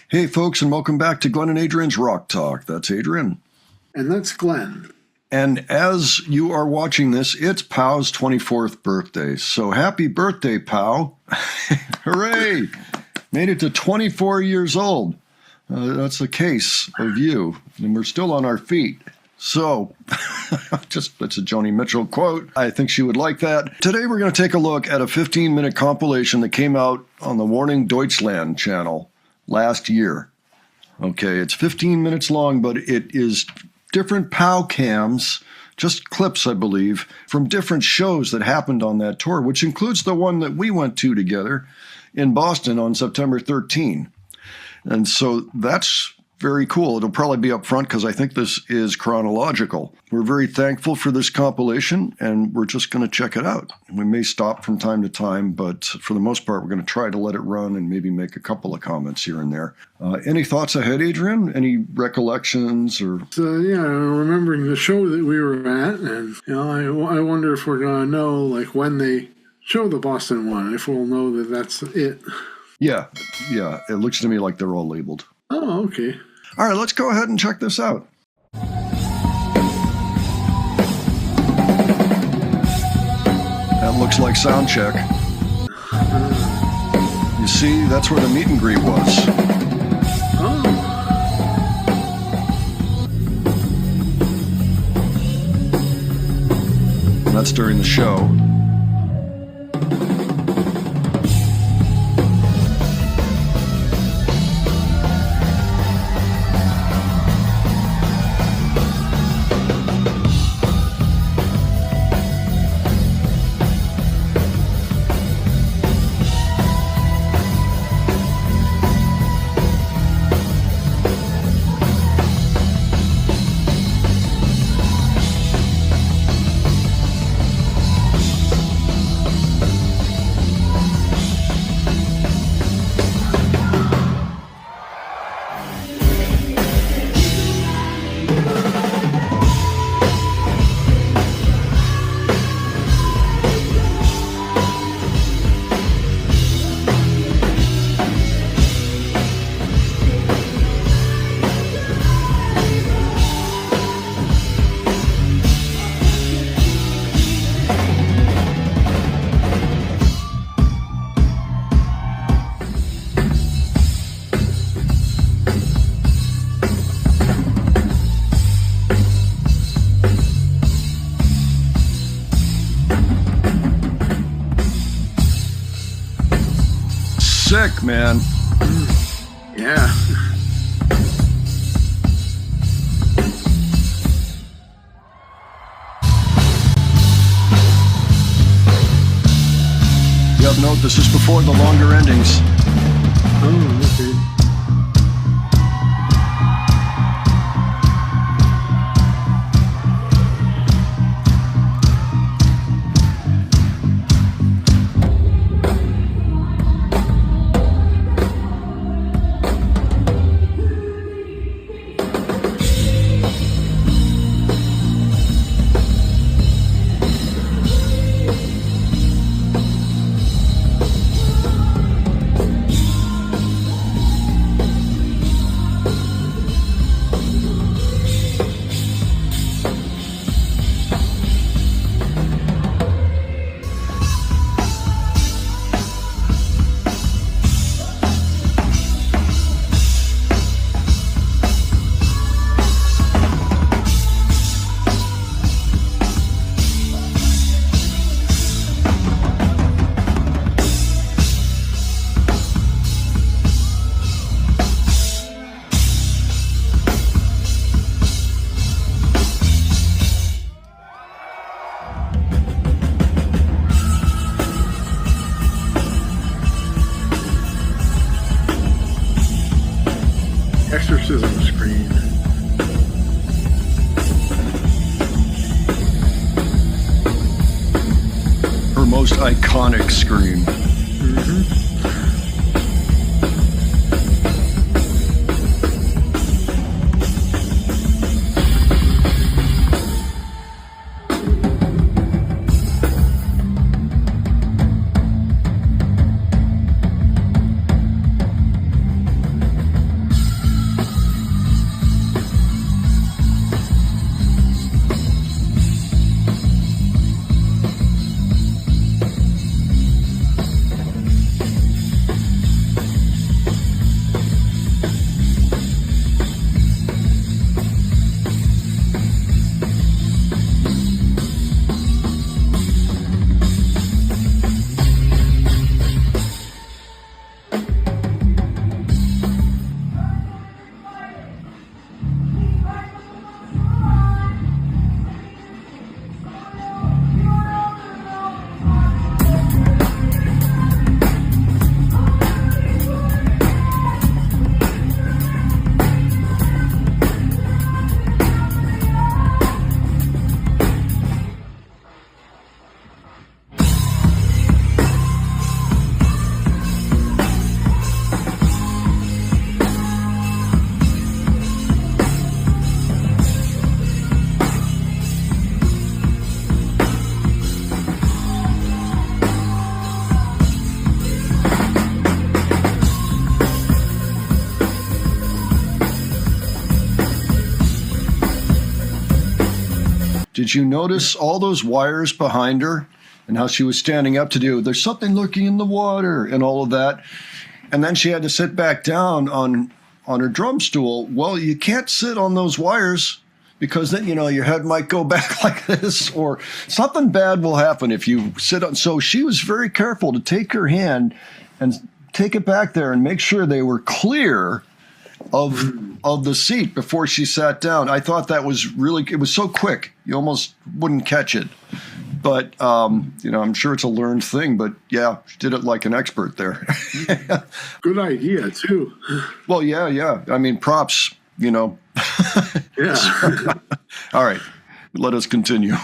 Hey, folks, and welcome back to Glenn and Adrian's Rock Talk. That's Adrian. And that's Glenn. And as you are watching this, it's Pow's 24th birthday. So happy birthday, Pow. Hooray. Made it to 24 years old. That's a case of you. And we're still on our feet. So, that's a Joni Mitchell quote. I think she would like that. Today we're going to take a look at a 15-minute compilation that came out on the Warning Deutschland channel last year. Okay, it's 15 minutes long, but it is different POW cams, just clips, I believe, from different shows that happened on that tour, which includes the one that we went to together in Boston on September 13. And so that's very cool. It'll probably be up front because I think this is chronological. We're very thankful for this compilation, and we're just going to check it out. We may stop from time to time, but for the most part, we're going to try to let it run and maybe make a couple of comments here and there. Any thoughts ahead, Adrian? Any recollections? Remembering the show that we were at, and I wonder if we're going to know like when they show the Boston one, if we'll know that that's it. Yeah. It looks to me like they're all labeled. Oh, okay. All right, let's go ahead and check this out. That looks like sound check. You see, that's where the meet and greet was. Oh. And that's during the show. Sick, man. Yeah. Yep, note this is before the longer endings. Oh, okay. Exorcism screen. Her most iconic scream. Mm-hmm. Did you notice all those wires behind her and how she was standing up to do, there's something lurking in the water and all of that? And then she had to sit back down on her drum stool. Well, you can't sit on those wires because then, your head might go back like this, or something bad will happen if you sit on. So she was very careful to take her hand and take it back there and make sure they were clear of the seat before she sat down. I thought that was it was so quick, you almost wouldn't catch it. But, I'm sure it's a learned thing, but yeah, she did it like an expert there. Good idea, too. Well, yeah. I mean, props, Yeah. All right, let us continue.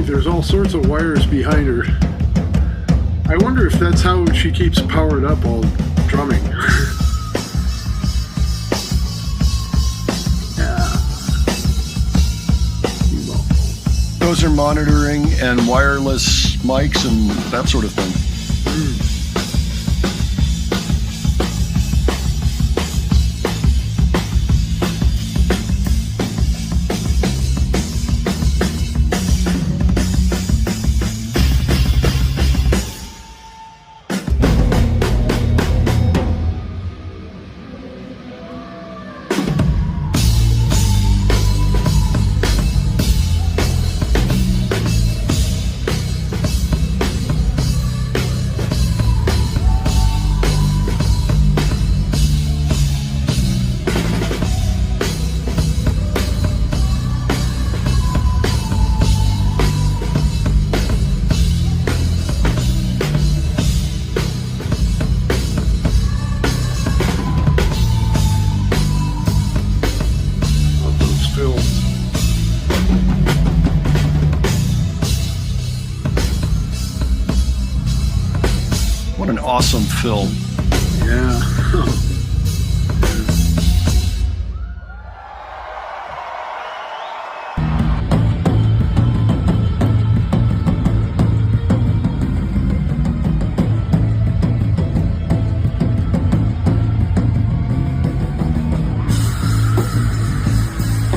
There's all sorts of wires behind her. I wonder if that's how she keeps powered up while drumming. Those are monitoring and wireless mics and that sort of thing. What an awesome film. Yeah.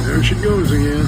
There she goes again.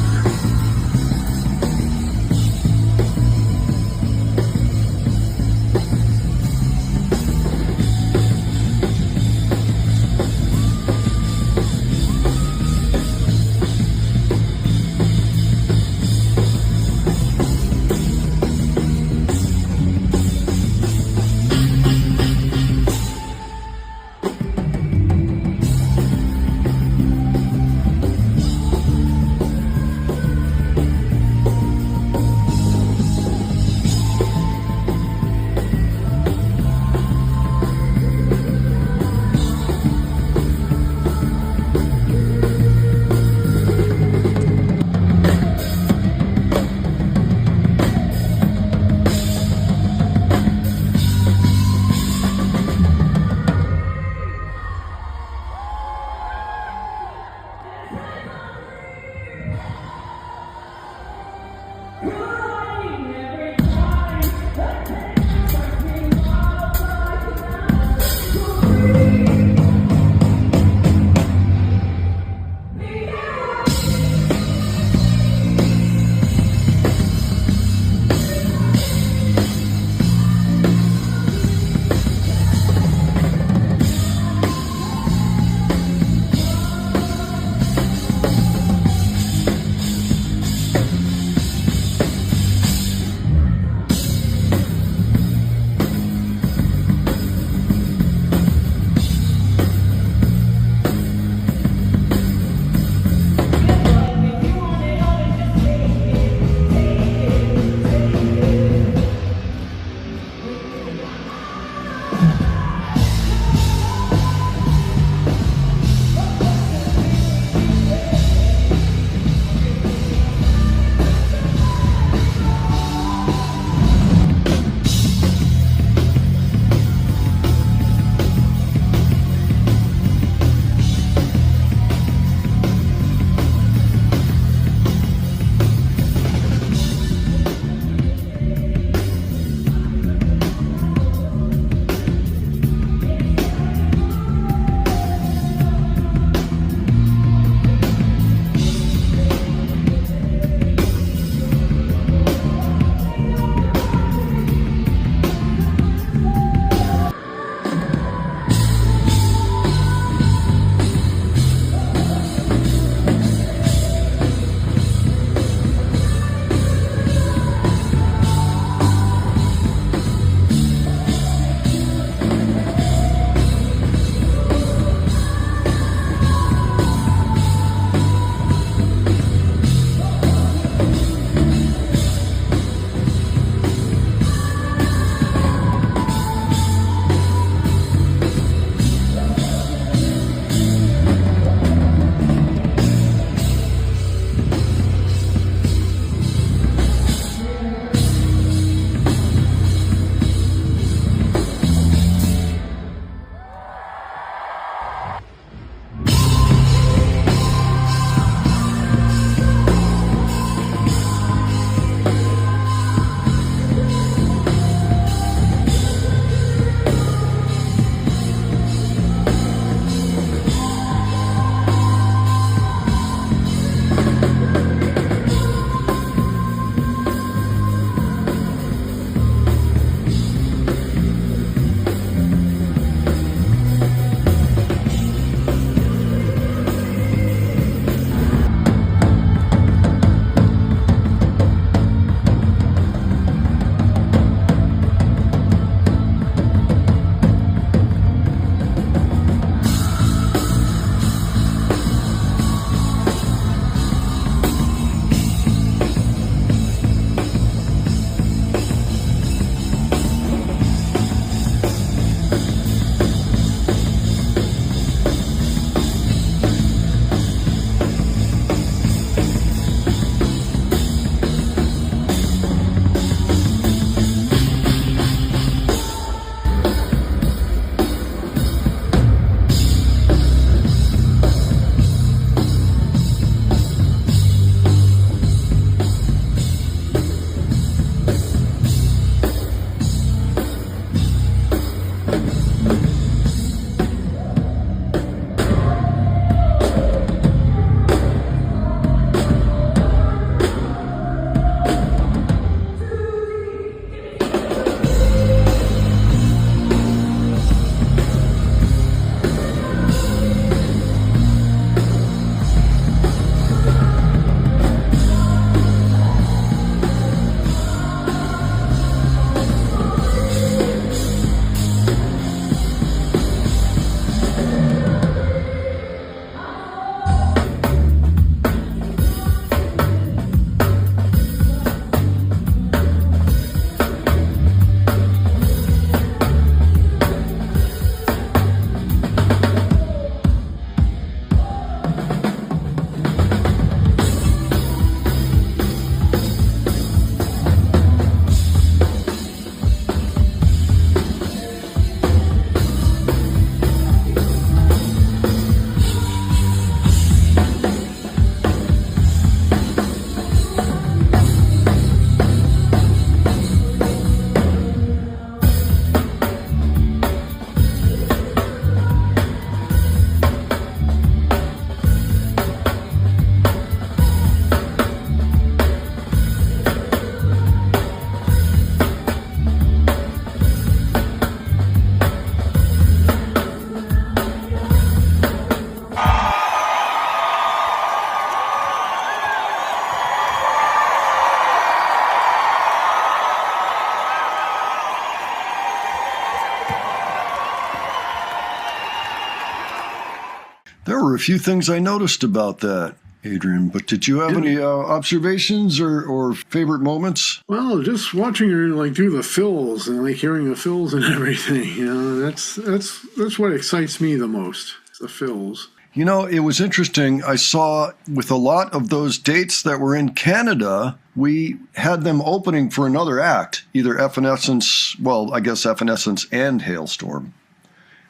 There were a few things I noticed about that, Adrian, but did you have any observations or favorite moments? Well, just watching her like do the fills and like hearing the fills and everything, that's what excites me the most, the fills. It was interesting. I saw with a lot of those dates that were in Canada, we had them opening for another act, either Evanescence, well, I guess Evanescence and Hailstorm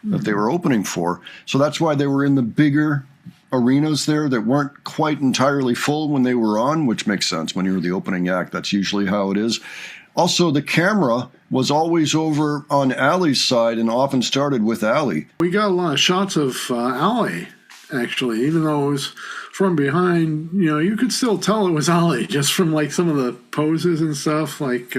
that they were opening for. So that's why they were in the bigger arenas there that weren't quite entirely full when they were on, which makes sense. When you're the opening act, that's usually how it is. Also, the camera was always over on Allie's side and often started with Allie. We got a lot of shots of Allie, actually, even though it was from behind. You could still tell it was Allie just from like some of the poses and stuff. Like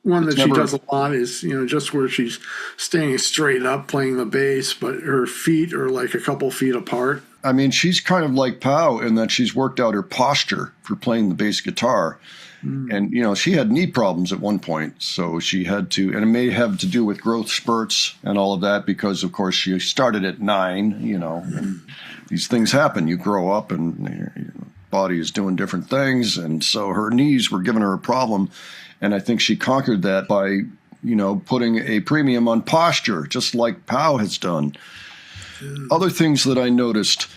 one that she does a lot is just where she's staying straight up playing the bass, but her feet are like a couple feet apart. I mean, she's kind of like Pau in that she's worked out her posture for playing the bass guitar. And, she had knee problems at one point, so she had to, and it may have to do with growth spurts and all of that because, of course, she started at 9, and these things happen. You grow up and your body is doing different things, and so her knees were giving her a problem, and I think she conquered that by, putting a premium on posture, just like Pau has done. Other things that I noticed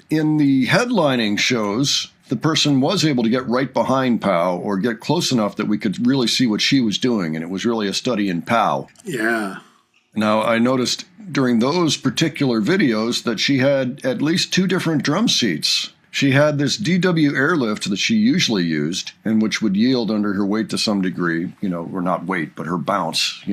in the headlining shows, the person was able to get right behind Pau or get close enough that we could really see what she was doing, and it was really a study in Pau. Yeah. Now, I noticed during those particular videos that she had at least 2 different drum seats. She had this DW airlift that she usually used and which would yield under her weight to some degree, or not weight, but her bounce,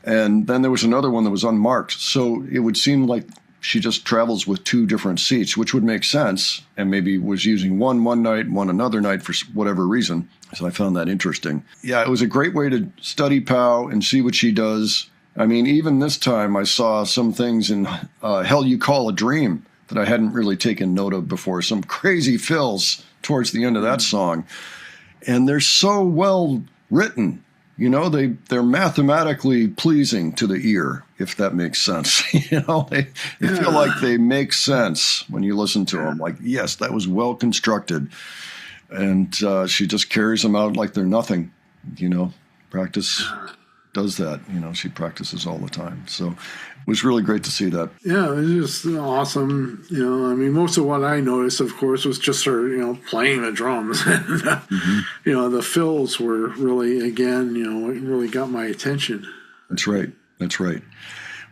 And then there was another one that was unmarked. So it would seem like she just travels with 2 different seats, which would make sense, and maybe was using one night, one another night for whatever reason. So I found that interesting. Yeah, it was a great way to study Pau and see what she does. I mean, even this time I saw some things in Hell You Call a Dream that I hadn't really taken note of before, some crazy fills towards the end of that song. And they're so well written. They're mathematically pleasing to the ear, if that makes sense. They feel like they make sense when you listen to them. Like, yes, that was well constructed. And she just carries them out like they're nothing. Practice does that. She practices all the time. So it was really great to see that. Yeah, it was just awesome. Most of what I noticed, of course, was just her, playing the drums. The fills were really, again, what really got my attention. That's right.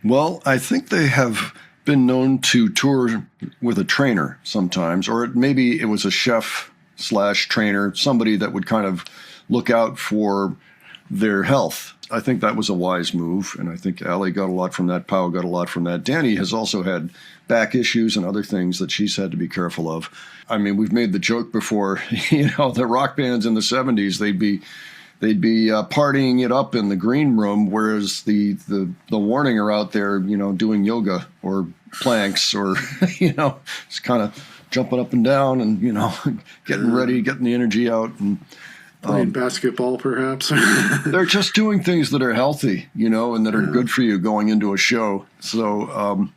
Well, I think they have been known to tour with a trainer sometimes, or maybe it was a chef/trainer, somebody that would kind of look out for their health. I think that was a wise move, and I think Allie got a lot from that. Pau got a lot from that. Danny has also had back issues and other things that she's had to be careful of. I mean, we've made the joke before, the rock bands in the 70s, they'd be partying it up in the green room, whereas the warning are out there, doing yoga or planks or, just kind of jumping up and down and, getting ready, getting the energy out and playing basketball, perhaps. They're just doing things that are healthy, and that are good for you going into a show. So,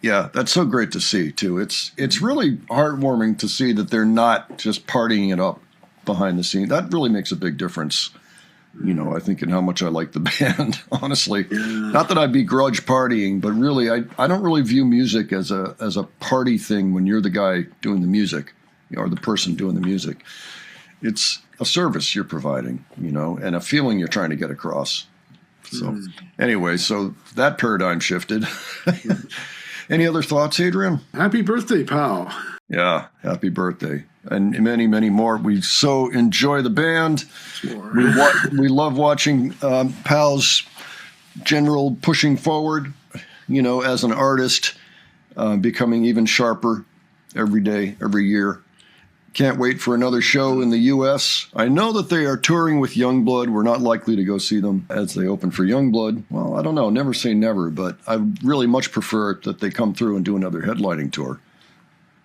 that's so great to see, too. It's really heartwarming to see that they're not just partying it up behind the scene. That really makes a big difference, I think, in how much I like the band, honestly. Yeah. Not that I begrudge partying, but really, I don't really view music as a party thing when you're the guy doing the music, or the person doing the music. It's a service you're providing, and a feeling you're trying to get across. So anyway, so that paradigm shifted. Any other thoughts, Adrian? Happy birthday, Pau. Yeah, happy birthday. And many, many more. We so enjoy the band. Sure. We love watching Pau's general pushing forward, as an artist, becoming even sharper every day, every year. Can't wait for another show in the U.S. I know that they are touring with Youngblood. We're not likely to go see them as they open for Youngblood. Well, I don't know. Never say never, but I really much prefer that they come through and do another headlining tour.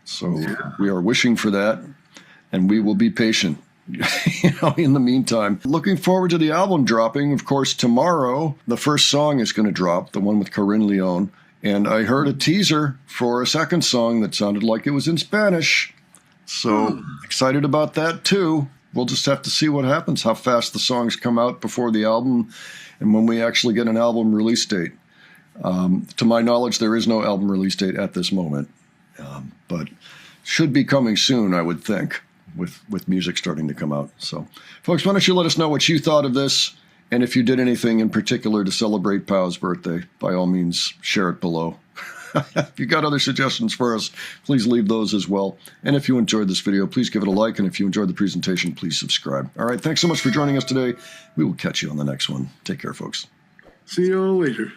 So we are wishing for that, and we will be patient, in the meantime. Looking forward to the album dropping. Of course, tomorrow, the first song is going to drop, the one with Corinne Leon. And I heard a teaser for a second song that sounded like it was in Spanish. So excited about that too. We'll just have to see what happens, how fast the songs come out before the album and when we actually get an album release date. To my knowledge, there is no album release date at this moment, but should be coming soon, I would think, with music starting to come out. So, folks, why don't you let us know what you thought of this, and if you did anything in particular to celebrate Pau's birthday, by all means, share it below. If you got other suggestions for us, please leave those as well. And if you enjoyed this video, please give it a like. And if you enjoyed the presentation, please subscribe. All right, thanks so much for joining us today. We will catch you on the next one. Take care, folks. See you all later.